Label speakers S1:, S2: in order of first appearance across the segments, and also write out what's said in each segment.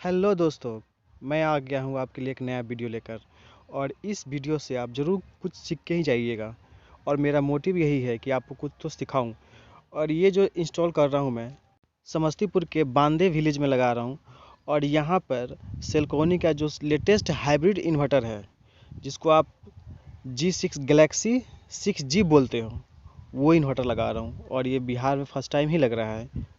S1: Hello दोस्तों, मैं आ गया हूँ आपके लिए एक नया वीडियो लेकर। और इस वीडियो से आप ज़रूर कुछ सीख के ही जाइएगा। और मेरा मोटिव यही है कि आपको कुछ तो सिखाऊं। और ये जो इंस्टॉल कर रहा हूँ मैं समस्तीपुर के बांदे विलेज में लगा रहा हूँ। और यहाँ पर सेल्कोनी का जो लेटेस्ट हाइब्रिड इन्वर्टर है, जिसको आप G6 गैलेक्सी 6G बोलते हो, वो इन्वर्टर लगा रहा हूँ। और ये बिहार में फर्स्ट टाइम ही लग रहा है।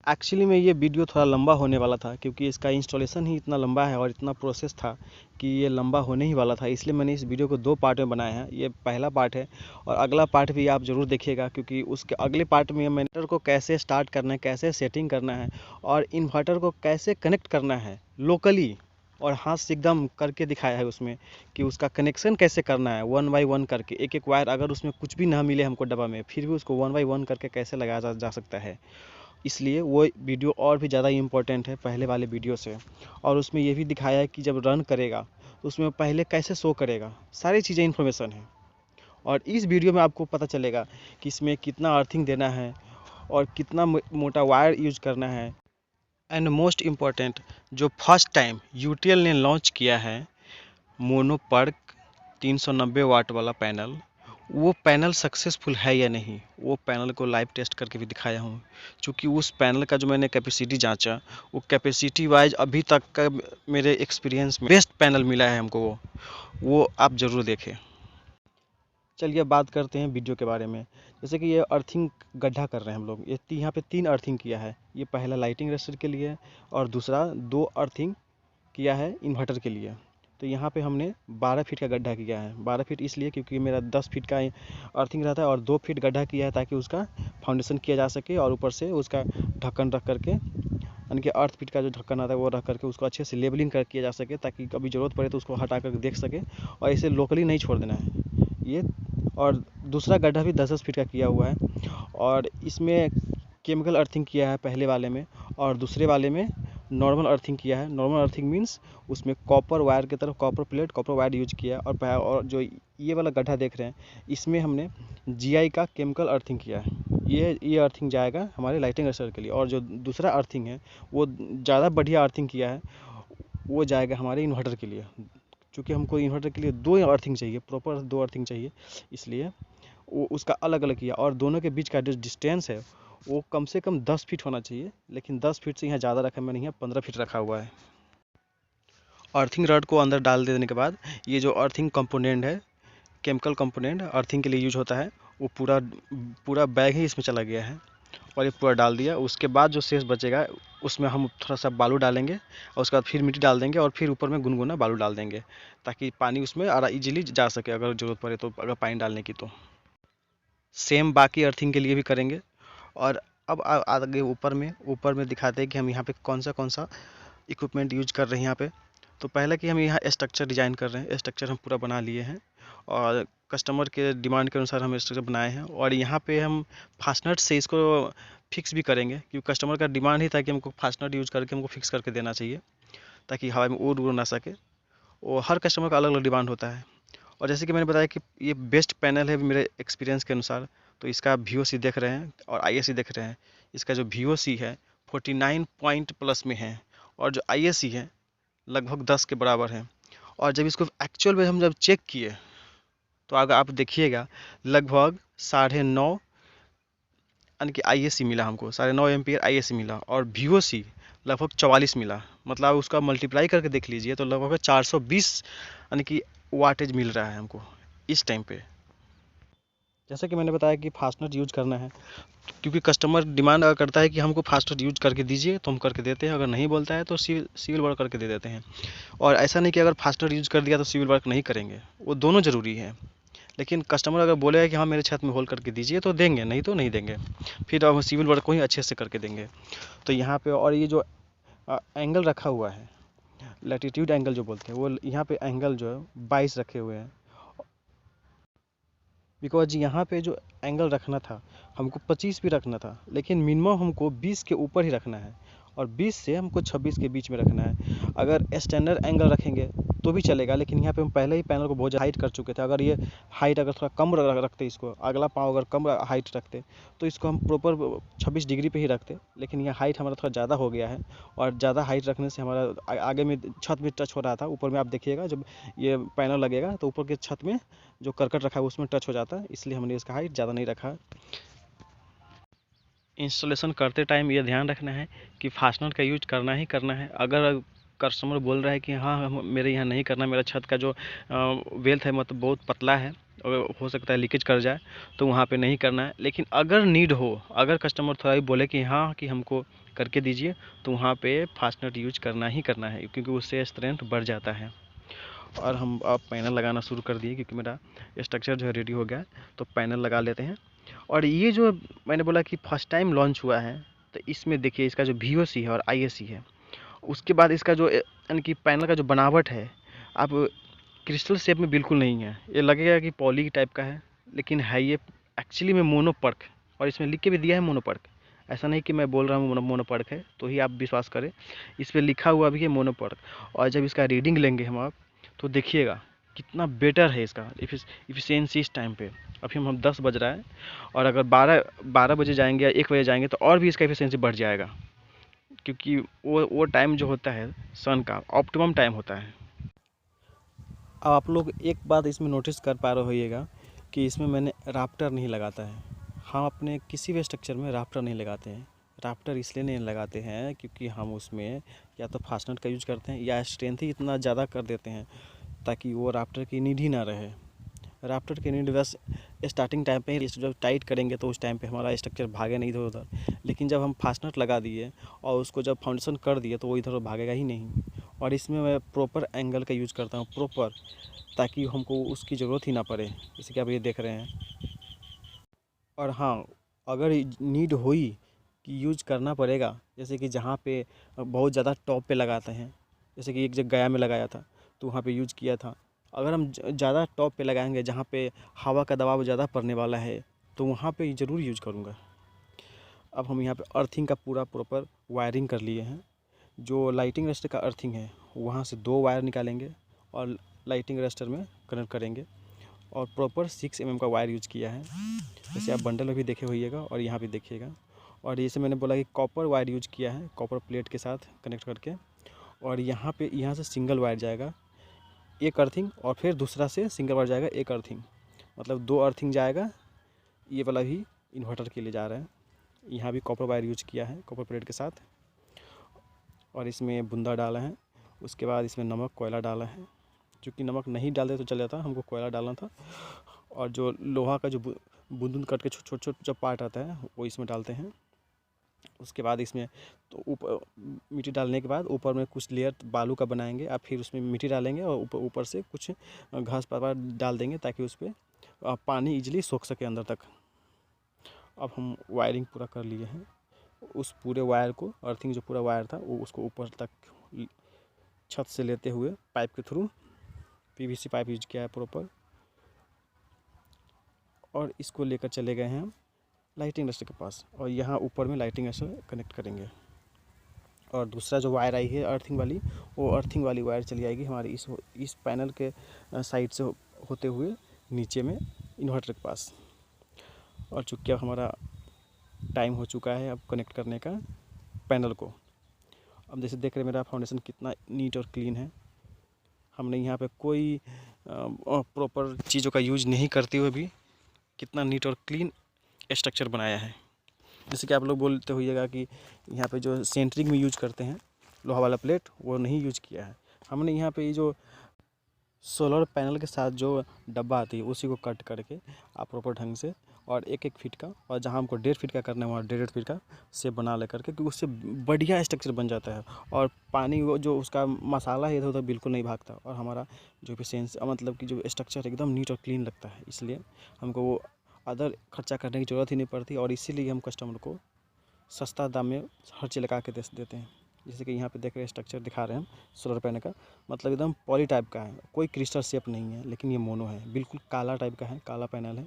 S1: एक्चुअली में ये वीडियो थोड़ा लंबा होने वाला था, क्योंकि इसका इंस्टॉलेशन ही इतना लंबा है और इतना प्रोसेस था कि ये लंबा होने ही वाला था। इसलिए मैंने इस वीडियो को 2 पार्ट में बनाया है। ये पहला पार्ट है और अगला पार्ट भी आप ज़रूर देखिएगा, क्योंकि उसके अगले पार्ट में मैंने इन्वर्टर को कैसे स्टार्ट करना है, कैसे सेटिंग करना है और इन्वर्टर को कैसे कनेक्ट करना है लोकली, और हाथ से एकदम करके दिखाया है उसमें कि उसका कनेक्शन कैसे करना है, 1 बाई 1 करके एक एक वायर। अगर उसमें कुछ भी ना मिले हमको डब्बा में, फिर भी उसको 1 बाई 1 करके कैसे लगाया जा सकता है। इसलिए वो वीडियो और भी ज़्यादा इम्पोर्टेंट है पहले वाले वीडियो से। और उसमें ये भी दिखाया है कि जब रन करेगा तो उसमें पहले कैसे शो करेगा, सारी चीज़ें इन्फॉर्मेशन है। और इस वीडियो में आपको पता चलेगा कि इसमें कितना अर्थिंग देना है और कितना मोटा वायर यूज करना है। एंड मोस्ट इम्पॉर्टेंट, जो फर्स्ट टाइम यूटीएल ने लॉन्च किया है मोनोपर्क 390 वाट वाला पैनल, वो पैनल सक्सेसफुल है या नहीं, वो पैनल को लाइव टेस्ट करके भी दिखाया हूँ। क्योंकि उस पैनल का जो मैंने कैपेसिटी जांचा, वो कैपेसिटी वाइज अभी तक का मेरे एक्सपीरियंस में बेस्ट पैनल मिला है हमको। वो आप ज़रूर देखें। चलिए बात करते हैं वीडियो के बारे में। जैसे कि ये अर्थिंग गड्ढा कर रहे हैं हम लोग। ये यहाँ पे 3 अर्थिंग किया है। ये पहला लाइटिंग रजिस्टर के लिए और दूसरा 2 अर्थिंग किया है इन्वर्टर के लिए। तो यहाँ पे हमने 12 फीट का गड्ढा किया है। 12 फीट इसलिए क्योंकि मेरा 10 फीट का अर्थिंग रहता है, और 2 फीट गड्ढा किया है ताकि उसका फाउंडेशन किया जा सके और ऊपर से उसका ढक्कन रख करके, यानी कि अर्थ फीट का जो ढक्कन आता है वो रख करके उसको अच्छे से लेबलिंग कर किया जा सके, ताकि कभी ज़रूरत पड़े तो उसको हटा कर देख सके। और इसे लोकली नहीं छोड़ देना है ये। और दूसरा गड्ढा भी 10-10 फीट का किया हुआ है। और इसमें केमिकल अर्थिंग किया है पहले वाले में, और दूसरे वाले में नॉर्मल अर्थिंग किया है। नॉर्मल अर्थिंग मीन्स उसमें कॉपर वायर की तरफ copper plate, copper wire use किया है। और जो ये वाला गड्ढा देख रहे हैं, इसमें हमने जीआई का केमिकल अर्थिंग किया है। ये अर्थिंग जाएगा हमारे लाइटिंग रजिस्टर के लिए। और जो दूसरा अर्थिंग है वो ज़्यादा बढ़िया अर्थिंग किया है, वो जाएगा हमारे इन्वर्टर के लिए। क्योंकि हमको इन्वर्टर के लिए 2 अर्थिंग चाहिए, प्रॉपर 2 अर्थिंग चाहिए, इसलिए वो उसका अलग अलग किया। और दोनों के बीच का जो डिस्टेंस है वो कम से कम 10 फीट होना चाहिए, लेकिन 10 फीट से यहाँ ज़्यादा रखा मैंने, यहाँ 15 फीट रखा हुआ है। अर्थिंग रड को अंदर डाल देने के बाद ये जो अर्थिंग कंपोनेंट है, केमिकल कंपोनेंट अर्थिंग के लिए यूज होता है, वो पूरा पूरा बैग ही इसमें चला गया है। और ये पूरा डाल दिया। उसके बाद जो शेष बचेगा उसमें हम थोड़ा सा बालू डालेंगे, और उसके बाद फिर मिट्टी डाल देंगे, और फिर ऊपर में गुनगुना बालू डाल देंगे, ताकि पानी उसमें इजीली जा सके अगर ज़रूरत पड़े तो, अगर पानी डालने की तो। सेम बाकी अर्थिंग के लिए भी करेंगे। और अब आगे ऊपर में दिखाते हैं कि हम यहाँ पे कौन सा इक्विपमेंट यूज कर रहे हैं यहाँ पे। तो पहले कि हम यहाँ स्ट्रक्चर डिज़ाइन कर रहे हैं, स्ट्रक्चर हम पूरा बना लिए हैं और कस्टमर के डिमांड के अनुसार हम स्ट्रक्चर बनाए हैं। और यहाँ पे हम फास्टनट से इसको फिक्स भी करेंगे, क्योंकि कस्टमर का डिमांड ही था कि हमको फास्टनट यूज करके हमको फिक्स करके देना चाहिए, ताकि हवा में उड़ ना सके। वो हर कस्टमर का अलग अलग डिमांड होता है। और जैसे कि मैंने बताया कि ये बेस्ट पैनल है मेरे एक्सपीरियंस के अनुसार। तो इसका VOC देख रहे हैं और ISC देख रहे हैं। इसका जो VOC है 49 पॉइंट प्लस में है, और जो ISC है लगभग 10 के बराबर है। और जब इसको एक्चुअल में हम जब चेक किए तो अगर आप देखिएगा लगभग 9.5, यानी कि ISC मिला हमको, 9.5 एम्पियर ISC मिला। और VOC लगभग 44 मिला। मतलब उसका मल्टीप्लाई करके देख लीजिए तो लगभग 420 यानी कि वाटेज मिल रहा है हमको इस टाइम पे। जैसा कि मैंने बताया कि फास्टनर यूज करना है, क्योंकि कस्टमर डिमांड अगर करता है कि हमको फास्टनर यूज करके दीजिए तो हम करके देते हैं, अगर नहीं बोलता है तो सिविल वर्क करके दे देते हैं। और ऐसा नहीं कि अगर फास्टनर यूज कर दिया तो सिविल वर्क नहीं करेंगे, वो दोनों ज़रूरी है। लेकिन कस्टमर अगर बोलेगा कि हाँ मेरे छत में होल करके दीजिए तो देंगे, नहीं तो नहीं देंगे। फिर हम सिविल वर्क को ही अच्छे से करके देंगे। तो यहाँ पे और ये जो एंगल रखा हुआ है, लैटिट्यूड एंगल जो बोलते हैं, वो यहाँ पे एंगल जो है 22 रखे हुए हैं। बिकॉज यहाँ पे जो एंगल रखना था हमको 25 भी रखना था, लेकिन मिनिमम हमको 20 के ऊपर ही रखना है। और 20 से हमको 26 के बीच में रखना है। अगर स्टैंडर्ड एंगल रखेंगे तो भी चलेगा, लेकिन यहाँ पे हम पहले ही पैनल को बहुत ज़्यादा हाइट कर चुके थे। अगर ये हाइट अगर थोड़ा कम रखते, इसको अगला पाँव अगर कम हाइट रखते तो इसको हम प्रॉपर 26 डिग्री पे ही रखते, लेकिन ये हाइट हमारा थोड़ा ज़्यादा हो गया है। और ज़्यादा हाइट रखने से हमारा आगे में छत में टच हो रहा था। ऊपर में आप देखिएगा जब ये पैनल लगेगा तो ऊपर के छत में जो करकट रखा है उसमें टच हो जाता है, इसलिए हमने इसका हाइट ज़्यादा नहीं रखा। इंस्टॉलेशन करते टाइम ये ध्यान रखना है कि फास्टनर का यूज करना ही करना है। अगर कस्टमर बोल रहा है कि हाँ मेरे यहाँ नहीं करना, मेरा छत का जो वेल्थ है मतलब बहुत पतला है और हो सकता है लीकेज कर जाए, तो वहाँ पे नहीं करना है। लेकिन अगर नीड हो, अगर कस्टमर थोड़ा भी बोले कि हाँ कि हमको करके दीजिए, तो वहाँ पे फास्टनर यूज करना ही करना है, क्योंकि उससे स्ट्रेंथ बढ़ जाता है। और हम अब पैनल लगाना शुरू कर दिए, क्योंकि मेरा स्ट्रक्चर जो है रेडी हो गया, तो पैनल लगा लेते हैं। और ये जो मैंने बोला कि फर्स्ट टाइम लॉन्च हुआ है, तो इसमें देखिए इसका जो VOC है और ISC है, उसके बाद इसका जो यानी कि पैनल का जो बनावट है, आप क्रिस्टल शेप में बिल्कुल नहीं है। ये लगेगा कि पॉली टाइप का है, लेकिन है ये एक्चुअली में मोनोपर्क। और इसमें लिख के भी दिया है मोनोपर्क, ऐसा नहीं कि मैं बोल रहा हूँ मोनोपर्क है तो ही आप विश्वास करें, इस पर लिखा हुआ भी है मोनोपर्क। और जब इसका रीडिंग लेंगे हम आप, तो देखिएगा कितना बेटर है इसका इफिशियंसी इस टाइम पे। अभी हम 10 बज रहा है, और अगर 12 बजे जाएंगे या 1 बजे जाएंगे तो और भी इसका इफिशियंसी बढ़ जाएगा, क्योंकि वो टाइम जो होता है सन का ऑप्टिमम टाइम होता है। अब आप लोग एक बात इसमें नोटिस कर पा रहे होइएगा कि इसमें मैंने राफ्टर नहीं लगाता है। हम अपने किसी भी स्ट्रक्चर में राफ्टर नहीं लगाते हैं। राफ्टर इसलिए नहीं लगाते हैं क्योंकि हम उसमें या तो फास्टनर का यूज करते हैं या स्ट्रेंथ ही इतना ज़्यादा कर देते हैं ताकि वो राफ्टर की नीड ही ना रहे। राफ्टर की नीड बस स्टार्टिंग टाइम पे ही, जब टाइट करेंगे तो उस टाइम पे हमारा स्ट्रक्चर भागे नहीं इधर उधर। लेकिन जब हम फास्टनर लगा दिए और उसको जब फाउंडेशन कर दिए तो वो इधर भागेगा ही नहीं। और इसमें मैं प्रॉपर एंगल का यूज करता हूँ, प्रॉपर, ताकि हमको उसकी ज़रूरत ही ना पड़े, जैसे कि आप ये देख रहे हैं। और हाँ, अगर नीड हुई कि यूज करना पड़ेगा, जैसे कि जहाँ पे बहुत ज़्यादा टॉप पे लगाते हैं, जैसे कि एक जगह गया में लगाया था तो वहाँ पे यूज किया था। अगर हम ज़्यादा टॉप पे लगाएंगे जहाँ पे हवा का दबाव ज़्यादा पड़ने वाला है, तो वहाँ पे ज़रूर यूज करूँगा। अब हम यहाँ पे अर्थिंग का पूरा प्रॉपर वायरिंग कर लिए हैं। जो लाइटिंग रजिस्टर का अर्थिंग है वहाँ से 2 वायर निकालेंगे और लाइटिंग रजिस्टर में कनेक्ट करेंगे। और प्रॉपर 6 mm का वायर यूज किया है, जैसे आप बंडल में भी देखे होइएगा और यहाँ भी देखिएगा। और जैसे मैंने बोला कि कॉपर वायर यूज किया है, कॉपर प्लेट के साथ कनेक्ट करके। और यहाँ से सिंगल वायर जाएगा एक अर्थिंग, और फिर दूसरा से सिंगल वायर जाएगा एक अर्थिंग, मतलब 2 अर्थिंग जाएगा। ये वाला भी इन्वर्टर के लिए जा रहा है। यहाँ भी कॉपर वायर यूज किया है कॉपर प्लेट के साथ, और इसमें बूंदा डाला है। उसके बाद इसमें नमक कोयला डाला है, क्योंकि नमक नहीं डालते तो चल जाता, हमको कोयला डालना था। और जो लोहा का जो बूंद कट के छोटे छोटे जो पार्ट आता है वो इसमें डालते हैं। उसके बाद इसमें तो ऊपर मिट्टी डालने के बाद ऊपर में कुछ लेयर बालू का बनाएंगे, आप फिर उसमें मिट्टी डालेंगे और ऊपर से कुछ घास पात डाल देंगे ताकि उस पर पानी इजीली सोख सके अंदर तक। अब हम वायरिंग पूरा कर लिए हैं। उस पूरे वायर को, अर्थिंग जो पूरा वायर था वो उसको ऊपर तक छत से लेते हुए पाइप के थ्रू, PVC पाइप यूज किया है प्रॉपर, और इसको लेकर चले गए हैं हम लाइटिंग रजिस्टर के पास। और यहाँ ऊपर में लाइटिंग रजिस्टर कनेक्ट करेंगे। और दूसरा जो वायर आई है अर्थिंग वाली, वो अर्थिंग वाली वायर चली आएगी हमारी इस पैनल के साइड से होते हुए नीचे में इन्वर्टर के पास। और चूँकि अब हमारा टाइम हो चुका है अब कनेक्ट करने का पैनल को। अब जैसे देख रहे हैं मेरा फाउंडेशन कितना नीट और क्लीन है। हमने यहाँ पे कोई प्रॉपर चीज़ों का यूज नहीं करते हुए भी कितना नीट और क्लीन स्ट्रक्चर बनाया है। जैसे कि आप लोग बोलते होइएगा कि यहाँ पे जो सेंटरिंग में यूज करते हैं लोहा वाला प्लेट, वो नहीं यूज किया है हमने। यहाँ पे ये जो सोलर पैनल के साथ जो डब्बा आती है उसी को कट करके आप प्रॉपर ढंग से, और 1-1 फीट का, और जहाँ हमको 1.5 फीट का करना है वहाँ 1.5 फीट का से बना ले करके, क्योंकि उससे बढ़िया स्ट्रक्चर बन जाता है। और पानी वो जो उसका मसाला है इधर उधर बिल्कुल नहीं भागता, और हमारा जो एफिशिएंसी मतलब कि जो स्ट्रक्चर एकदम नीट और क्लीन लगता है। इसलिए हमको वो अदर खर्चा करने की ज़रूरत ही नहीं पड़ती, और इसीलिए हम कस्टमर को सस्ता दाम में हर चीज़ लगा के दे देते हैं। जैसे कि यहाँ पे देख रहे हैं स्ट्रक्चर दिखा रहे हैं हम सोलर पैनल का, मतलब एकदम पॉली टाइप का है, कोई क्रिस्टल शेप नहीं है, लेकिन ये मोनो है, बिल्कुल काला टाइप का है, काला पैनल है।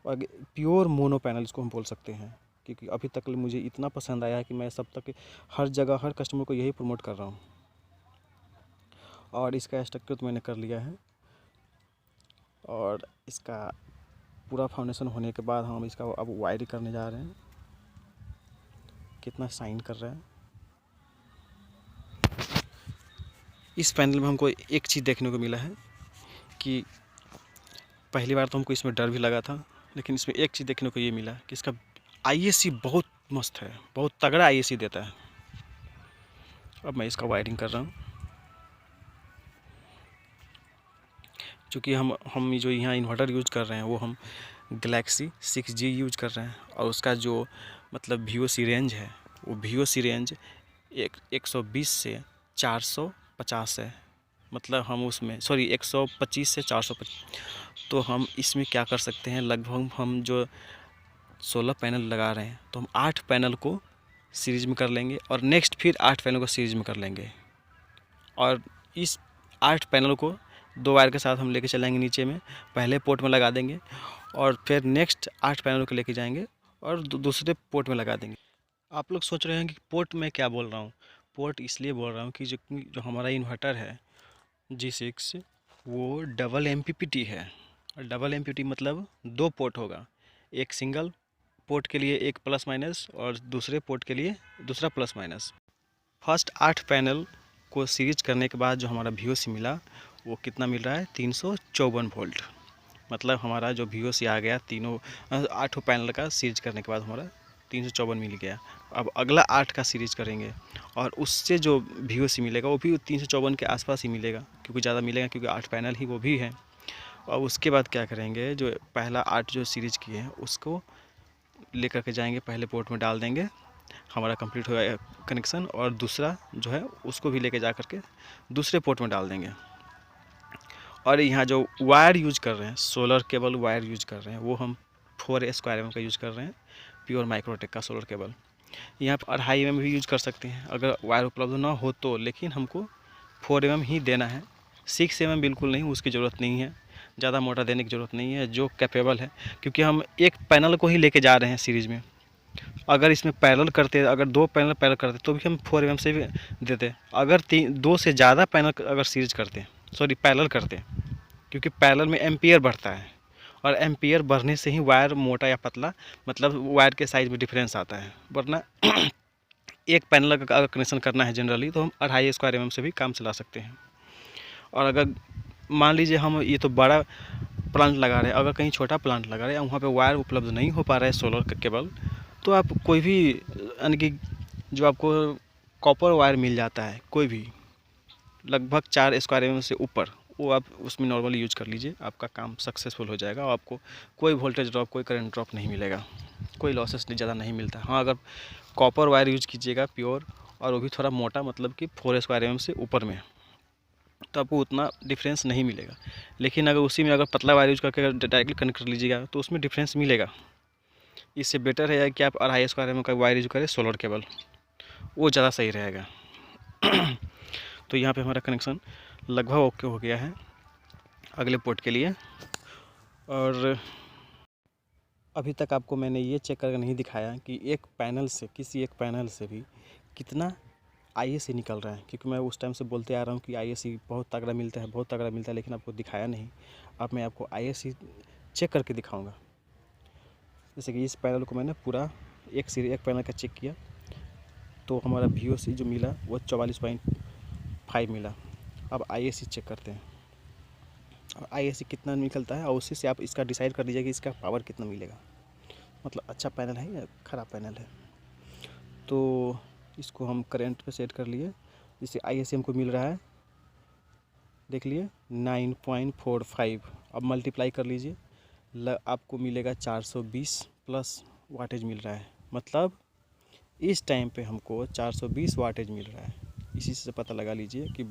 S1: और प्योर मोनो पैनल इसको हम बोल सकते हैं। क्योंकि अभी तक मुझे इतना पसंद आया है कि मैं सब तक हर जगह हर कस्टमर को यही प्रमोट कर रहा हूँ। और इसका स्ट्रक्चर तो मैंने कर लिया है, और इसका पूरा फाउंडेशन होने के बाद हम इसका अब वायरिंग करने जा रहे हैं। कितना शाइन कर रहा है। इस पैनल में हमको एक चीज़ देखने को मिला है कि पहली बार तो हमको इसमें डर भी लगा था, लेकिन इसमें एक चीज़ देखने को ये मिला कि इसका आईएसी बहुत मस्त है, बहुत तगड़ा आईएसी देता है। अब मैं इसका वायरिंग कर रहा हूँ। चूँकि हम जो यहाँ इन्वर्टर यूज़ कर रहे हैं वो हम गैलेक्सी 6G यूज़ कर रहे हैं, और उसका जो मतलब VOC रेंज है वो VOC रेंज 120 से 450 है। मतलब हम उसमें 125 से 425। तो हम इसमें क्या कर सकते हैं, लगभग हम जो 16 पैनल लगा रहे हैं तो हम 8 पैनल को सीरीज में कर लेंगे, और नेक्स्ट फिर 8 पैनल को सीरीज में कर लेंगे, और इस 8 पैनल को 2 वायर के साथ हम लेके चलेंगे नीचे में, पहले पोर्ट में लगा देंगे, और फिर नेक्स्ट 8 पैनल को लेके जाएंगे और दूसरे पोर्ट में लगा देंगे। आप लोग सोच रहे हैं कि पोर्ट में क्या बोल रहा हूँ। पोर्ट इसलिए बोल रहा हूँ कि जो हमारा इन्वर्टर है G6 वो डबल MPPT है। डबल MPPT मतलब 2 पोर्ट होगा, एक सिंगल पोर्ट के लिए एक प्लस माइनस और दूसरे पोर्ट के लिए दूसरा प्लस माइनस। फर्स्ट 8 पैनल को सीरीज करने के बाद जो हमारा VOC मिला वो कितना मिल रहा है, 354 वोल्ट। मतलब हमारा जो VOC आ गया तीनों 8 पैनल का सीरीज करने के बाद हमारा 354 मिल गया। अब अगला 8 का सीरीज करेंगे और उससे जो VOC मिलेगा वो भी 354 के आसपास ही मिलेगा, क्योंकि ज़्यादा मिलेगा क्योंकि 8 पैनल ही वो भी है। और उसके बाद क्या करेंगे, जो पहला 8 जो सीरीज किए हैं उसको लेकर के जाएंगे, पहले पोर्ट में डाल देंगे, हमारा कंप्लीट हो गया कनेक्शन, और दूसरा जो है उसको भी लेके जा करके दूसरे पोर्ट में डाल देंगे। और यहाँ जो वायर यूज कर रहे हैं, सोलर केबल वायर यूज कर रहे हैं, वो हम 4² का यूज़ कर रहे हैं, प्योर माइक्रोटेक का सोलर केबल। यहाँ पर 2.5 mm भी यूज कर सकते हैं अगर वायर उपलब्ध ना हो तो, लेकिन हमको 4 mm ही देना है। 6 mm बिल्कुल नहीं, उसकी ज़रूरत नहीं है, ज़्यादा मोटा देने की ज़रूरत नहीं है, जो कैपेबल है, क्योंकि हम एक पैनल को ही लेके जा रहे हैं सीरीज़ में। अगर इसमें पैरेलल करते, अगर 2 पैनल पैरेलल करते तो भी हम 4 mm से भी देते। अगर 2 से ज़्यादा पैनल अगर सीरीज करते, पैरेलल करते, क्योंकि पैरेलल में एम्पियर बढ़ता है, और एम्पियर बढ़ने से ही वायर मोटा या पतला, मतलब वायर के साइज़ में डिफरेंस आता है। वरना एक पैनल का अगर कनेक्शन करना है जनरली तो हम 2.5² mm से भी काम चला सकते हैं। और अगर मान लीजिए हम ये तो बड़ा प्लांट लगा रहे हैं, अगर कहीं छोटा प्लांट लगा रहे हैं वहाँ पे वायर उपलब्ध नहीं हो पा रहा है सोलर केबल, तो आप कोई भी यानी कि जो आपको कॉपर वायर मिल जाता है कोई भी लगभग 4² mm से ऊपर, वो आप उसमें नॉर्मली यूज कर लीजिए, आपका काम सक्सेसफुल हो जाएगा, और आपको कोई वोल्टेज ड्रॉप, कोई करंट ड्रॉप नहीं मिलेगा, कोई लॉसेस ज़्यादा नहीं मिलता। हाँ, अगर कॉपर वायर यूज कीजिएगा प्योर, और वो भी थोड़ा मोटा, मतलब कि 4² mm से ऊपर में, तो आपको उतना डिफरेंस नहीं मिलेगा। लेकिन अगर उसी में अगर पतला वायर यूज करके डायरेक्टली कनेक्ट कर लीजिएगा तो उसमें डिफरेंस मिलेगा। इससे बेटर है कि आप 2.5² mm का वायर यूज करें सोलर केबल, वो ज़्यादा सही रहेगा। तो यहाँ पे हमारा कनेक्शन लगभग ओके हो गया है अगले पोर्ट के लिए। और अभी तक आपको मैंने ये चेक करके नहीं दिखाया कि एक पैनल से, किसी एक पैनल से भी कितना आईएसी निकल रहा है, क्योंकि मैं उस टाइम से बोलते आ रहा हूँ कि आईएसी बहुत तगड़ा मिलता है, बहुत तगड़ा मिलता है, लेकिन आपको दिखाया नहीं। अब मैं आपको आईएसी चेक करके दिखाऊंगा। जैसे कि इस पैनल को मैंने पूरा एक पैनल का चेक किया, तो हमारा VOC जो मिला वो 44.5 मिला। अब आईएसी चेक करते हैं, और आईएसी कितना निकलता है, और उसी से आप इसका डिसाइड कर लीजिए कि इसका पावर कितना मिलेगा, मतलब अच्छा पैनल है या ख़राब पैनल है। तो इसको हम करंट पे सेट कर लिए, जिससे आईएसी हमको मिल रहा है, देख लिए 9.45। अब मल्टीप्लाई कर लीजिए, आपको मिलेगा 420 प्लस वाटेज मिल रहा है। मतलब इस टाइम पे हमको 420 वाटेज मिल रहा है। इसी से पता लगा लीजिए कि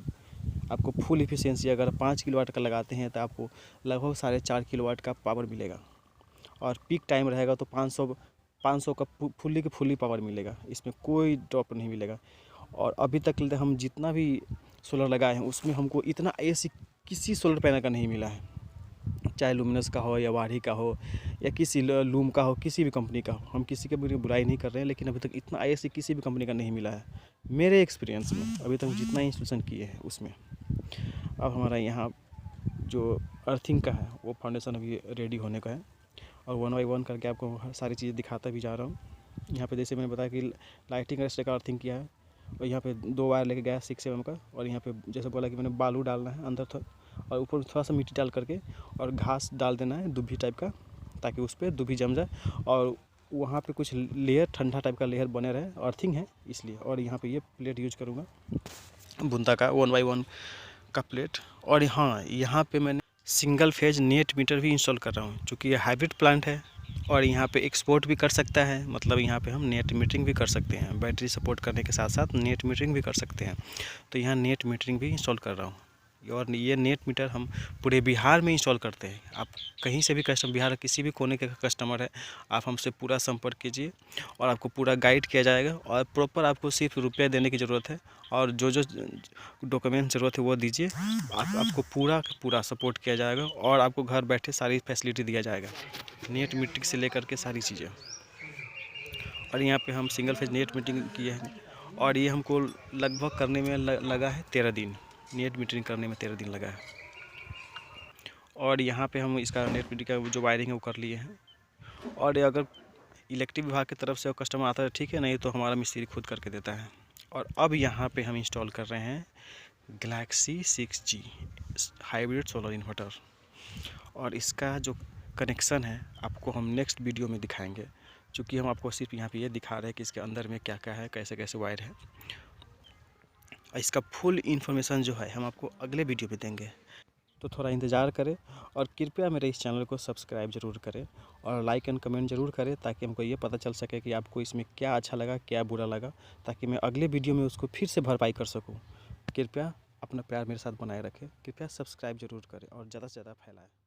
S1: आपको फुल इफिशियंसी अगर 5 किलोवाट का लगाते हैं तो आपको लगभग 4.5 किलोवाट का पावर मिलेगा, और पीक टाइम रहेगा तो 500 का फुल्ली की फुल्ली पावर मिलेगा, इसमें कोई ड्रॉप नहीं मिलेगा। और अभी तक हम जितना भी सोलर लगाए हैं उसमें हमको इतना एसी किसी सोलर पैनल का नहीं मिला है, चाहे लुमिनस का हो या वाही का हो या किसी लूम का हो, किसी भी कंपनी का हो। हम किसी की भी बुराई नहीं कर रहे हैं, लेकिन अभी तक इतना ISC किसी भी कंपनी का नहीं मिला है मेरे एक्सपीरियंस में, अभी तक जितना इंस्टॉलेशन किए हैं उसमें। अब हमारा यहाँ जो अर्थिंग का है वो फाउंडेशन अभी रेडी होने का है, और 1 बाय 1 करके आपको सारी चीज़ें दिखाता भी जा रहा हूँ। यहाँ पे जैसे मैंने बताया कि लाइटिंग रेस्ट का अर्थिंग किया है, और यहाँ पे 2 वायर लेके गया 6 mm का, और यहाँ पे जैसे बोला कि मैंने बालू डालना है अंदर था, और ऊपर थोड़ा सा मिट्टी डाल करके और घास डाल देना है दुभी टाइप का, ताकि उस पर दुभी जम जाए, और वहाँ पे कुछ लेयर ठंडा टाइप का लेयर बने रहे, अर्थिंग है इसलिए। और यहाँ पे ये प्लेट यूज करूँगा बुंदा का 1 बाय 1 का प्लेट। और हाँ, यहाँ पे मैंने सिंगल फेज नेट मीटर भी इंस्टॉल कर रहा हूँ, चूँकि ये हाइब्रिड प्लांट है और यहाँ पे एक्सपोर्ट भी कर सकता है, मतलब यहाँ पे हम नेट मीटरिंग भी कर सकते हैं, बैटरी सपोर्ट करने के साथ साथ नेट मीटरिंग भी कर सकते हैं। तो यहाँ नेट मीटरिंग भी इंस्टॉल कर रहा हूँ, और ये नेट मीटर हम पूरे बिहार में इंस्टॉल करते हैं। आप कहीं से भी बिहार के किसी भी कोने के कस्टमर है, आप हमसे पूरा संपर्क कीजिए और आपको पूरा गाइड किया जाएगा, और प्रॉपर आपको सिर्फ रुपया देने की ज़रूरत है, और जो जो डॉक्यूमेंट ज़रूरत है वो दीजिए, आपको पूरा सपोर्ट किया जाएगा, और आपको घर बैठे सारी फैसिलिटी दिया जाएगा, नेट मीटरिंग से लेकर के सारी चीज़ें। और यहाँ पे हम सिंगल फेज नेट मीटरिंग किए हैं, और ये हमको लगभग करने में लगा है 13 दिन, नेट मीटरिंग करने में 13 दिन लगा है। और यहाँ पे हम इसका नेट मीटरिंग का जो वायरिंग है वो कर लिए हैं, और अगर इलेक्ट्रिक विभाग की तरफ से कस्टमर आता है ठीक है, नहीं तो हमारा मिस्त्री खुद करके देता है। और अब यहाँ पे हम इंस्टॉल कर रहे हैं Galaxy 6G hybrid solar inverter, और इसका जो कनेक्शन है आपको हम नेक्स्ट वीडियो में दिखाएंगे, क्योंकि हम आपको सिर्फ यहाँ पे ये दिखा रहे हैं कि इसके अंदर में क्या क्या है, कैसे कैसे वायर है। इसका फुल इन्फॉर्मेशन जो है हम आपको अगले वीडियो में देंगे, तो थोड़ा इंतज़ार करें, और कृपया मेरे इस चैनल को सब्सक्राइब ज़रूर करें और लाइक एंड कमेंट ज़रूर करें, ताकि हमको ये पता चल सके कि आपको इसमें क्या अच्छा लगा, क्या बुरा लगा, ताकि मैं अगले वीडियो में उसको फिर से भरपाई कर सकूँ। कृपया अपना प्यार मेरे साथ बनाए रखें, कृपया सब्सक्राइब ज़रूर करें और ज़्यादा से ज़्यादा फैलाएं।